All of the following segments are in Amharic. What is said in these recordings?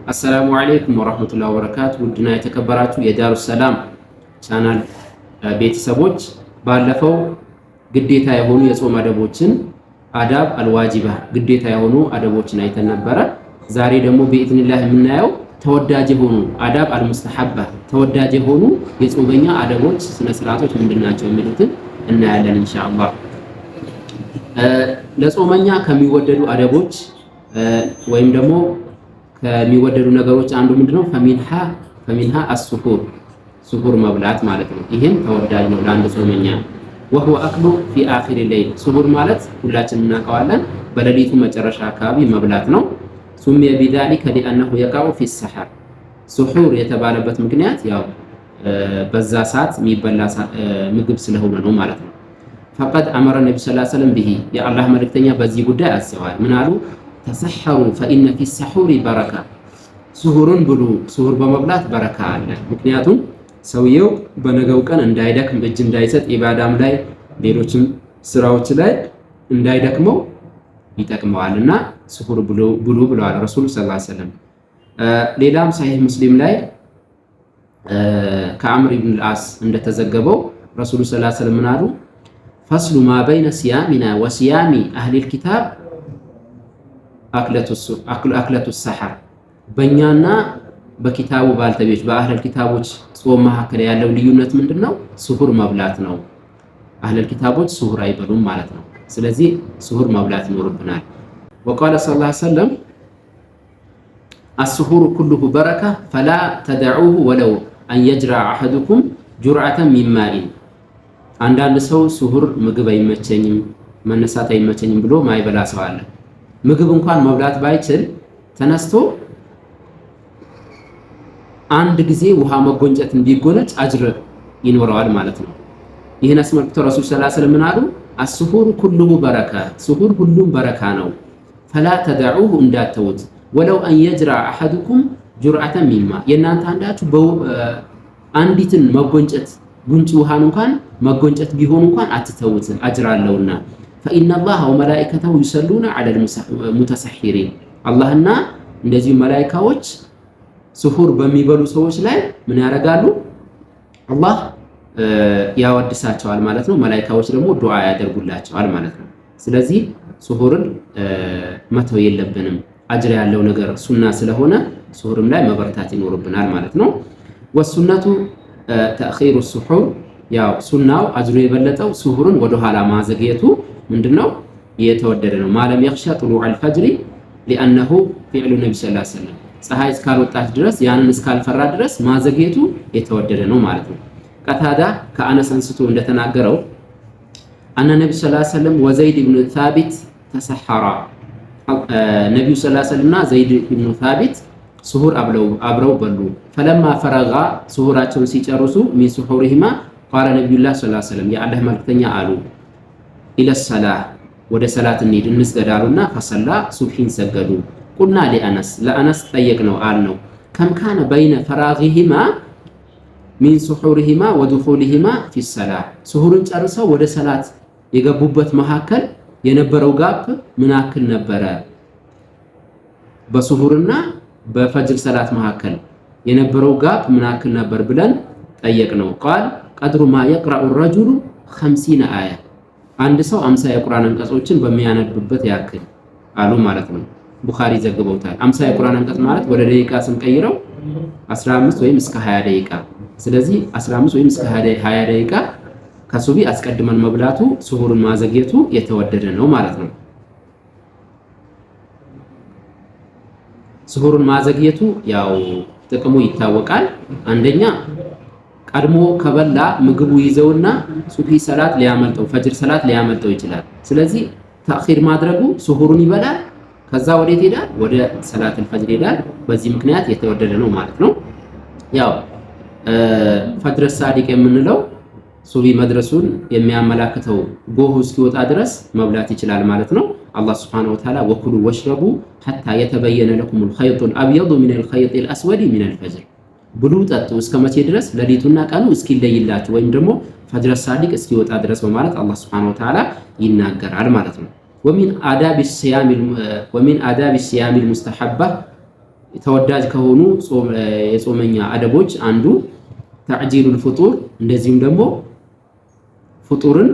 አሰላሙ አለይኩም ወራህመቱላሂ ወበረካቱ። ውድና የተከበራችሁ የዳሩ ሰላም ቻናል ቤተሰቦች ባለፈው ግዴታ የሆኑ የጾም አደቦችን አዳብ አልዋጂባ ግዴታ የሆኑ አደቦችን አይተን ነበረ። ዛሬ ደግሞ በኢዝኒላህ የምናየው ተወዳጅ የሆኑ አዳብ አልሙስተሐባ ተወዳጅ የሆኑ የጾመኛ አደቦች ስነ ስርዓቶች ምንድናቸው የሚሉትን እናያለን ኢንሻአላህ። ለጾመኛ ከሚወደዱ አደቦች ወይም ደግሞ ከሚወደዱ ነገሮች አንዱ ምንድነው? ፈሚንሃ አስሱሁር ሱሁር መብላት ማለት ነው። ይሄም ተወዳጅ ነው ለአንድ ጾመኛ። ወህወ አክሉ ፊ አኺር ሌይል ሱሁር ማለት ሁላችንም እናውቀዋለን፣ በሌሊቱ መጨረሻ አካባቢ መብላት ነው። ሱሚየ ቢዛሊከ ሊአነሁ የቃዑ ፊ ሰሐር ሱሁር የተባለበት ምክንያት ያው በዛ ሰዓት የሚበላ ምግብ ስለሆነ ነው ማለት ነው። ፈቀድ አመረ ነብዩ ሰለላሁ ዐለይሂ ወሰለም ቢሂ የአላህ መልእክተኛ በዚህ ጉዳይ አዘዋል። ምን አሉ? ተሰሐሩ ፈኢነ ፊ ሰሑሪ በረካ ሱሁርን ብሉ፣ ሱሁር በመብላት በረካ አለ። ምክንያቱም ሰውየው በነገው ቀን እንዳይደክም እጅ እንዳይሰጥ ኢባዳም ላይ ሌሎችም ስራዎች ላይ እንዳይደክመው ይጠቅመዋልና ሱሁር ብሉ ብለዋል ረሱል ሰለላሁ ዐለይሂ ወሰለም። ሌላም ሰሒህ ሙስሊም ላይ ከአምር ኢብኑ አልዓስ እንደተዘገበው ረሱል ሰለላሁ ዐለይሂ ወሰለም ምን አሉ? ፈስሉ ማ በይነ ሲያሚና ወሲያሚ አህሊል ኪታብ አክለቱ ሰሐር በእኛና በኪታቡ ባልተቤት በአህለል ኪታቦች ጾም መካከል ያለው ልዩነት ምንድነው? ሱሁር መብላት ነው። አህለል ኪታቦች ሱሁር አይበሉም ማለት ነው። ስለዚህ ሱሁር መብላት ይኖርብናል። ወቃለ ሰለላሁ ዐለይሂ ወሰለም አስሱሁሩ ኩሉሁ በረካ ፈላ ተደዑሁ ወለው አን የጅረዐ አሐዱኩም ጁርዐተን ሚን ማኢን። አንዳንድ ሰው ሱሁር ምግብ አይመቸኝም መነሳት አይመቸኝም ብሎ ማይበላ ሰው አለ። ምግብ እንኳን መብላት ባይችል ተነስቶ አንድ ጊዜ ውሃ መጎንጨትን ቢጎነጭ አጅር ይኖረዋል ማለት ነው። ይህን አስመልክቶ ረሱል ሰለላሁ ዐለይሂ ወሰለም ምን አሉ? አስሱሁሩ ኩሉሁ በረካ ሱሁር ሁሉም በረካ ነው። ፈላ ተደዑሁ እንዳተውት ወለው አን የጅረዐ አሐዱኩም ጁርዐተን ሚን ማ የእናንተ አንዳችሁ አንዲትን መጎንጨት ጉንጭ ውሃን እንኳን መጎንጨት ቢሆን እንኳን አትተውት አጅር አለውና። ፈኢነላህ ወመላኢከተሁ ዩሰሉነ ዐለል ሙተሰሒሪን አላህና እንደዚሁ መላኢካዎች ሱሁር በሚበሉ ሰዎች ላይ ምን ያደርጋሉ? አላህ ያወድሳቸዋል ማለት ነው። መላኢካዎች ደግሞ ዱዓ ያደርጉላቸዋል ማለት ነው። ስለዚህ ሱሁርን መተው የለብንም። አጅር ያለው ነገር ሱና ስለሆነ ሱሁርም ላይ መበርታት ይኖርብናል ማለት ነው። ወሱነቱ ተእኺሩ ሱሑር ያው ሱናው አጅሩ የበለጠው ሱሁርን ወደኋላ ማዘግየቱ ምንድነው? የተወደደ ነው። ማለም የኽሻ ጡሉዐል ፈጅሪ ሊአነሁ ፊዕሉ ነቢ ሰለላሁ ዐለይሂ ወሰለም ፀሐይ እስካልወጣች ድረስ ያንን እስካልፈራ ድረስ ማዘግየቱ የተወደደ ነው ማለት ነው። ቀታዳ ከአነስ አንስቶ እንደተናገረው አነ ነቢ ሰለላሁ ዐለይሂ ወሰለም ወዘይድ ኢብኑ ታቢት ተሰሐራ ነቢዩ ሰለላሁ ዐለይሂ ወሰለምና ዘይድ ኢብኑ ታቢት ሱሁር አብረው በሉ። ፈለማ ፈረጋ ሱሁራቸውን ሲጨርሱ ሚን ሱሑሪሂማ ቃለ ነቢዩላህ ሰለላሁ ዐለይሂ ወሰለም የአላህ መልክተኛ አሉ ኢለሰላህ ወደ ሰላት እንሂድ እንስገድ አሉና ፈሰላ ሱብሒን ሰገዱ። ቁልና ለአነስ ጠየቅነው አልነው ከም ካነ በይነ ፈራጊሂማ ሚን ሱሑሪሂማ ወዱኹሊሂማ ፊሰላህ ሱሁርን ጨርሰው ወደ ሰላት የገቡበት መካከል የነበረው ጋፕ ምን ያክል ነበረ? በሱሁርና በፈጅር ሰላት መካከል የነበረው ጋፕ ምን ያክል ነበር ብለን ጠየቅነው። ቃል ቀድሩ ማ የቅረኡ ረጁሉ 50 አያ አንድ ሰው 50 የቁርአን አንቀጾችን በሚያነብበት ያክል አሉ ማለት ነው። ቡኻሪ ዘግበውታል። 50 የቁርአን አንቀጽ ማለት ወደ ደቂቃ ስንቀይረው 15 ወይም እስከ 20 ደቂቃ። ስለዚህ 15 ወይም እስከ 20 ደቂቃ ከሱቢ አስቀድመን መብላቱ ሱሁርን ማዘግየቱ የተወደደ ነው ማለት ነው። ሱሁርን ማዘግየቱ ያው ጥቅሙ ይታወቃል። አንደኛ ቀድሞ ከበላ ምግቡ ይዘውና ሱብሂ ሰላት ሊያመልጠው ፈጅር ሰላት ሊያመልጠው ይችላል። ስለዚህ ተአኺር ማድረጉ ሱሁሩን ይበላል፣ ከዛ ወዴት ሄዳል? ወደ ሰላት አልፈጅር ሄዳል። በዚህ ምክንያት የተወደደ ነው ማለት ነው። ያው ፈጅር ሳዲቅ የምንለው ሱቢ መድረሱን የሚያመላክተው ጎሁ እስኪወጣ ድረስ መብላት ይችላል ማለት ነው። አላህ ሱብሓነሁ ወተዓላ ወኩሉ ወሽረቡ ሐታ የተበየነ ለኩሙል ኸይጡል አብየዱ ሚነል ኸይጢል አስወዲ ሚነል ፈጅር ብሉ ጠጡ እስከ መቼ ድረስ? ሌሊቱና ቀኑ እስኪለይላችሁ ወይም ደግሞ ፈጅር ሳዲቅ እስኪወጣ ድረስ በማለት አላህ ሱብሓነሁ ወተዓላ ይናገራል ማለት ነው። ወሚን አዳብ ሲያሚል ሙስተሐባ ተወዳጅ ከሆኑ የጾመኛ አደቦች አንዱ ተዕጂሉል ፍጡር እንደዚሁም ደግሞ ፍጡርን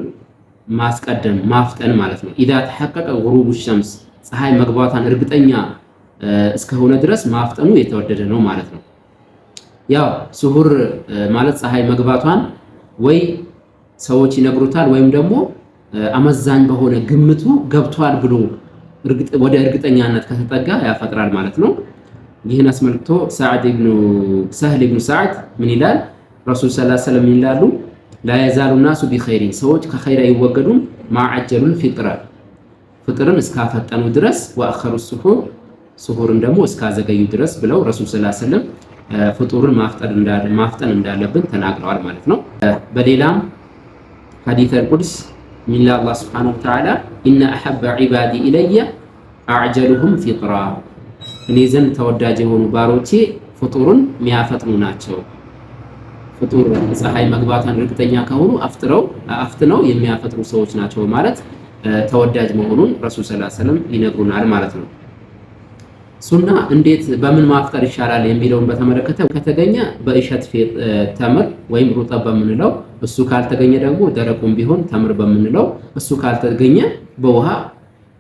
ማስቀደም ማፍጠን ማለት ነው። ኢዛ ተሐቀቀ ጉሩቡ ሸምስ ፀሐይ መግባቷን እርግጠኛ እስከሆነ ድረስ ማፍጠኑ የተወደደ ነው ማለት ነው። ያው ስሁር ማለት ፀሐይ መግባቷን ወይ ሰዎች ይነግሩታል ወይም ደግሞ አመዛኝ በሆነ ግምቱ ገብቷል ብሎ ወደ እርግጠኛነት ከተጠጋ ያፈጥራል ማለት ነው። ይህን አስመልክቶ ሰህል ኢብኑ ሰዓድ ምን ይላል? ረሱል ሰለላሁ ዐለይሂ ወሰለም ይላሉ ላ የዛሉ ናሱ ቢኸይሪ ሰዎች ከኸይር አይወገዱም ማዐጀሉል ፊጥረ ፍጥርን እስካፈጠኑ ድረስ ወአኸሩ ስሁርን ደግሞ እስካዘገዩ ድረስ ብለው ረሱል ሰለላሁ ዐለይሂ ወሰለም ፍጡርን ማፍጠን እንዳለብን ተናግረዋል ማለት ነው። በሌላም ሐዲሰል ቁድስ ሚን አላህ ሱብሓነሁ ወተዓላ ኢነ አሐበ ዒባዲ ኢለየ አዕጀሉሁም ፊጥራ እኔ ዘንድ ተወዳጅ የሆኑ ባሮቼ ፍጡርን የሚያፈጥኑ ናቸው። ፍጡር ፀሐይ መግባቷን እርግጠኛ ከሆኑ አፍጥነው የሚያፈጥሩ ሰዎች ናቸው ማለት ተወዳጅ መሆኑን ረሱል ሰለላሁ ዐለይሂ ወሰለም ይነግሩናል ማለት ነው። ሱና እንዴት በምን ማፍጠር ይሻላል የሚለውን በተመለከተ ከተገኘ በእሸት ተምር ወይም ሩጠብ በምንለው እሱ ካልተገኘ ደግሞ ደረቁም ቢሆን ተምር በምንለው እሱ ካልተገኘ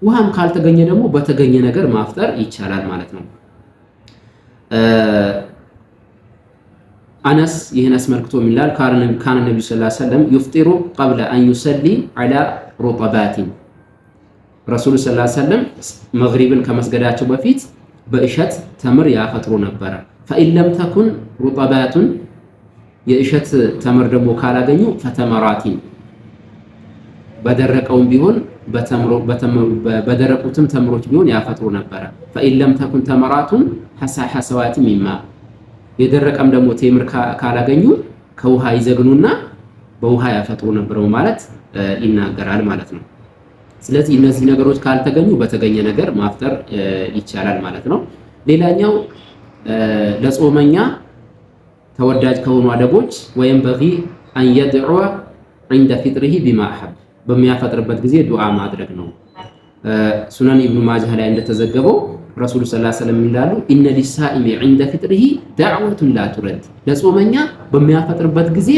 ውሃም ካልተገኘ ደግሞ በተገኘ ነገር ማፍጠር ይቻላል ማለት ነው። አነስ ይህን አስመልክቶ ይላል ካነ ነብዩ ሰለላሁ ዐለይሂ ወሰለም ይፍጢሩ ቀብለ አን ዩሰሊ ዐላ ሩጠባቲን ረሱል ሰለላሁ ዐለይሂ ወሰለም መግሪብን ከመስገዳቸው በፊት በእሸት ተምር ያፈጥሩ ነበረ። ፈኢን ለም ተኩን ሩጠባቱን የእሸት ተምር ደግሞ ካላገኙ ፈተመራቲን በደረቀውም ቢሆን በደረቁትም ተምሮች ቢሆን ያፈጥሩ ነበረ። ፈኢን ለም ተኩን ተመራቱን ሐሰዋቲ ሚማ የደረቀም ደግሞ ቴምር ካላገኙ ከውሃ ይዘግኑና በውሃ ያፈጥሩ ነበር ማለት ይናገራል ማለት ነው። ስለዚህ እነዚህ ነገሮች ካልተገኙ በተገኘ ነገር ማፍጠር ይቻላል ማለት ነው። ሌላኛው ለጾመኛ ተወዳጅ ከሆኑ አደቦች ወይም በጊ አን የድዑ عند فطره بما احب በሚያፈጥርበት ጊዜ ዱዓ ማድረግ ነው። ሱነን ኢብኑ ማጃህ ላይ እንደተዘገበው ረሱል ሰለላሁ ዐለይሂ ወሰለም ይላሉ ኢነ ሊሳኢሚ عند فطره دعوة لا ترد ለጾመኛ በሚያፈጥርበት ጊዜ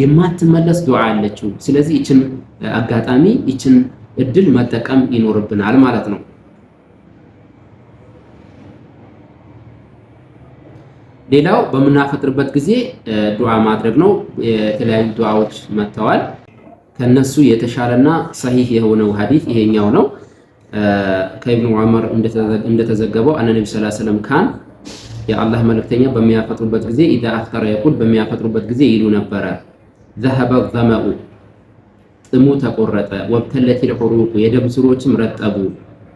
የማትመለስ ዱዓ አለችው። ስለዚህ ይችን አጋጣሚ ይችን እድል መጠቀም ይኖርብናል ማለት ነው። ሌላው በመናፈጥርበት ጊዜ ዱዓ ማድረግ ነው። የተለያዩ ዱዓዎች መጥተዋል። ከነሱ የተሻለና ሰሂህ የሆነው ሐዲስ ይሄኛው ነው። ከኢብኑ ዑመር እንደተዘገበው አነ ነብዩ ሰለላሁ ዐለይሂ ወሰለም ካን የአላህ መልእክተኛ በሚያፈጥሩበት ጊዜ ኢዛ አፍጠረ የቁል በሚያፈጥሩበት ጊዜ ይሉ ነበረ ذهب الظمأ ጥሙ ተቆረጠ ወብተለት الحروق የደም ስሮችም ረጠቡ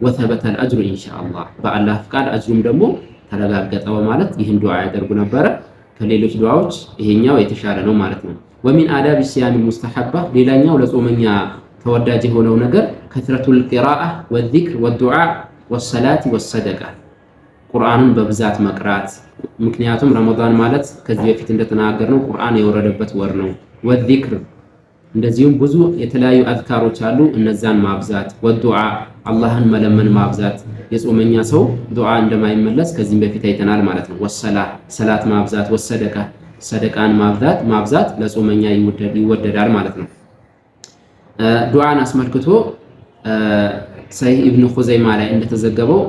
وثبت الأجر إن شاء الله በአላህ ፍቃድ አጅሩም ደግሞ ተረጋገጠ በማለት ይህን ዱዓ ያደርጉ ነበረ። ከሌሎች ዱዓዎች ይሄኛው የተሻለ ነው ማለት ነው። ወሚን አዳብ الصيام المستحبة ሌላኛው ለጾመኛ ተወዳጅ የሆነው ነገር ከትረቱል ቂራአ ወዚክር ወዱዓ ወሰላት ወሰደቃ ቁርአንን በብዛት መቅራት። ምክንያቱም ረመዳን ማለት ከዚህ በፊት እንደተናገርነው ቁርአን የወረደበት ወር ነው። ወዚክር እንደዚሁም ብዙ የተለያዩ አዝካሮች አሉ፣ እነዛን ማብዛት። ወዱዓ አላህን መለመን ማብዛት። የጾመኛ ሰው ዱዓ እንደማይመለስ ከዚህም በፊት አይተናል ማለት ነው። ሰላት ማብዛት፣ ወሰደቃ ሰደቃን ማብዛት ለጾመኛ ይወደዳል ማለት ነው። ዱዓን አስመልክቶ ሰሂህ ኢብኑ ኹዘይማ ላይ እንደተዘገበው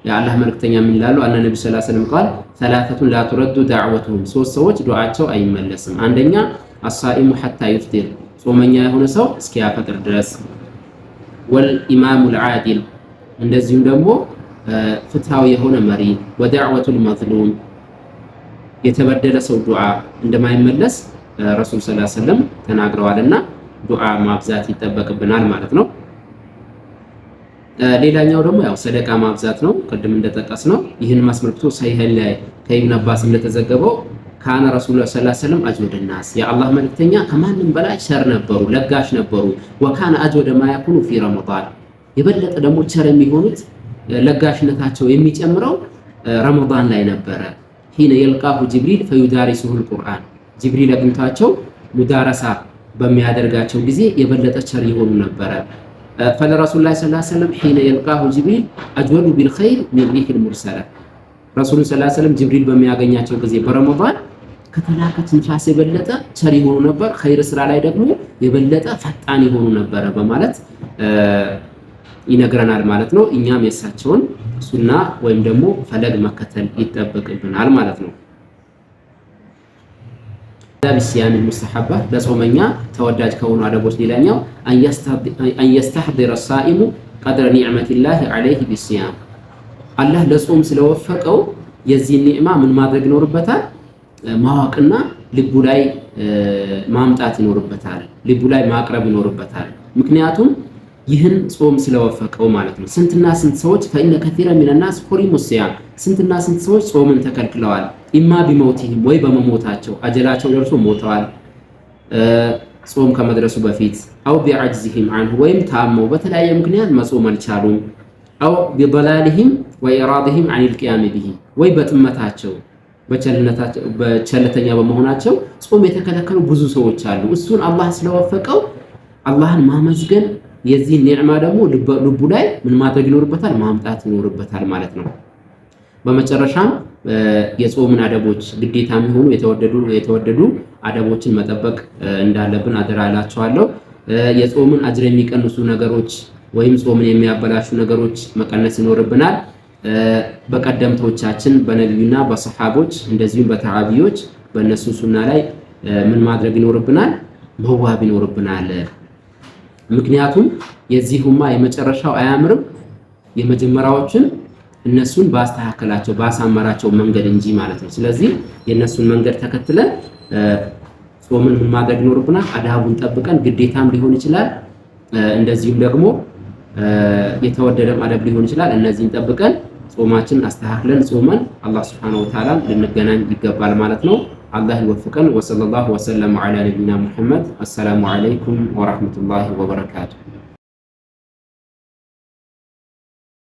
የአላህ መልእክተኛ ምን ይላሉ? አነ ነብዩ ሰለላሁ ዐለይሂ ወሰለም ቃል ሰላተቱን ላ ቱረዱ ዳዕወቱሁም ሶስት ሰዎች ዱዓቸው አይመለስም። አንደኛ አሳኢሙ ሐታ ይፍጢር ጾመኛ የሆነ ሰው እስኪያፈጥር ድረስ፣ ወልኢማሙል ዓዲል እንደዚሁም ደግሞ ፍትሃዊ የሆነ መሪ፣ ወዳዕወቱል መዝሉም የተበደለ ሰው ዱዓ እንደማይመለስ ረሱል ሰለላሁ ዐለይሂ ወሰለም ተናግረዋልና ዱዓ ማብዛት ይጠበቅብናል ማለት ነው። ሌላኛው ደግሞ ያው ሰደቃ ማብዛት ነው፣ ቅድም እንደጠቀስነው። ይህን አስመልክቶ ሰሂህ ላይ ከኢብኑ አባስ እንደተዘገበው ካነ ረሱሉላህ ሰለላሁ ዐለይሂ ወሰለም አጅወደ ናስ የአላህ መልእክተኛ ከማንም በላይ ቸር ነበሩ፣ ለጋሽ ነበሩ። ወካነ አጅወደ ማ የኩኑ ፊ ረመዳን የበለጠ ደግሞ ቸር የሚሆኑት ለጋሽነታቸው የሚጨምረው ረመዳን ላይ ነበረ። ሂነ የልቃሁ ጅብሪል ፈዩዳሪሱሁል ቁርአን ጅብሪል አግኝቷቸው ሙዳረሳ በሚያደርጋቸው ጊዜ የበለጠ ቸር ይሆኑ ነበረ። ፈለረሱሉላህ ሰለላሁ ዐለይሂ ወሰለም ሂነ የልቃሁ ጅብሪል አጅወዱ ቢልኸይር ሚን ሪሂል ሙርሰላ ረሱል ሰለላሁ ዐለይሂ ወሰለም ጅብሪል በሚያገኛቸው ጊዜ በረመዳን ከተላከት ንፋስ የበለጠ ቸር ይሆኑ ነበር፣ ኸይር ስራ ላይ ደግሞ የበለጠ ፈጣን ይሆኑ ነበር በማለት ይነግረናል ማለት ነው። እኛም የሳቸውን ሱና ወይም ደግሞ ፈለግ መከተል ይጠበቅብናል ማለት ነው። ቢሲያም ሙስተሐባ ለጾመኛ ተወዳጅ ከሆኑ አደቦች ሌላኛው አንየስተህዲረ ሳኢሙ ቀድረ ኒዕመቲላሂ ዐለይሂ ቢሲያም አላህ ለጾም ስለወፈቀው የዚህ ኒዕማ ምን ማድረግ ይኖርበታል? ማወቅና ልቡ ላይ ማምጣት ይኖርበታል፣ ልቡ ላይ ማቅረብ ይኖርበታል። ምክንያቱም ይህን ጾም ስለወፈቀው ማለት ነው። ስንትና ስንት ሰዎች ፈኢነ ከሲረ ሚነናስ ሁሪሙ ሲያም ስንትና ስንት ሰዎች ጾምን ተከልክለዋል። ኢማ ቢመውቲሂም ወይ በመሞታቸው አጀላቸው ደርሶ ሞተዋል ጾም ከመድረሱ በፊት፣ አው ቢዐጅዚሂም አንሁ ወይም ታመው በተለያየ ምክንያት መጾም አልቻሉም፣ አው ቢደላሊሂም ወኢራዲሂም ዐኒል ቂያም ቢሂ ወይ በጥመታቸው በቸልተኛ በመሆናቸው ጾም የተከለከሉ ብዙ ሰዎች አሉ። እሱን አላህ ስለወፈቀው አላህን ማመስገን የዚህ ኒዕማ ደግሞ ልቡ ላይ ምን ማድረግ ይኖርበታል? ማምጣት ይኖርበታል ማለት ነው። በመጨረሻም የጾምን አደቦች ግዴታ የሚሆኑ የተወደዱ አደቦችን መጠበቅ እንዳለብን አደራ እላችኋለሁ። የጾምን አጅር የሚቀንሱ ነገሮች ወይም ጾምን የሚያበላሹ ነገሮች መቀነስ ይኖርብናል። በቀደምቶቻችን በነቢዩና በሰሃቦች እንደዚሁም በተዓቢዎች በእነሱ ሱና ላይ ምን ማድረግ ይኖርብናል? መዋብ ይኖርብናል። ምክንያቱም የዚህ ኡማ የመጨረሻው አያምርም የመጀመሪያዎችን እነሱን ባስተካከላቸው ባሳመራቸው መንገድ እንጂ ማለት ነው። ስለዚህ የእነሱን መንገድ ተከትለን ጾምን ምን ማድረግ ይኖርብናል? አዳቡን ጠብቀን ግዴታም ሊሆን ይችላል፣ እንደዚሁም ደግሞ የተወደደም አደብ ሊሆን ይችላል። እነዚህን ጠብቀን ጾማችን አስተካክለን ጾመን አላህ Subhanahu Wa Ta'ala ልንገናኝ ይገባል ማለት ነው። አላህ ይወፍቀን። ወሰለላሁ ወሰለም ዐላ ነቢይና ሙሐመድ። አሰላሙ ዐለይኩም ወራህመቱላሂ ወበረካቱሁ።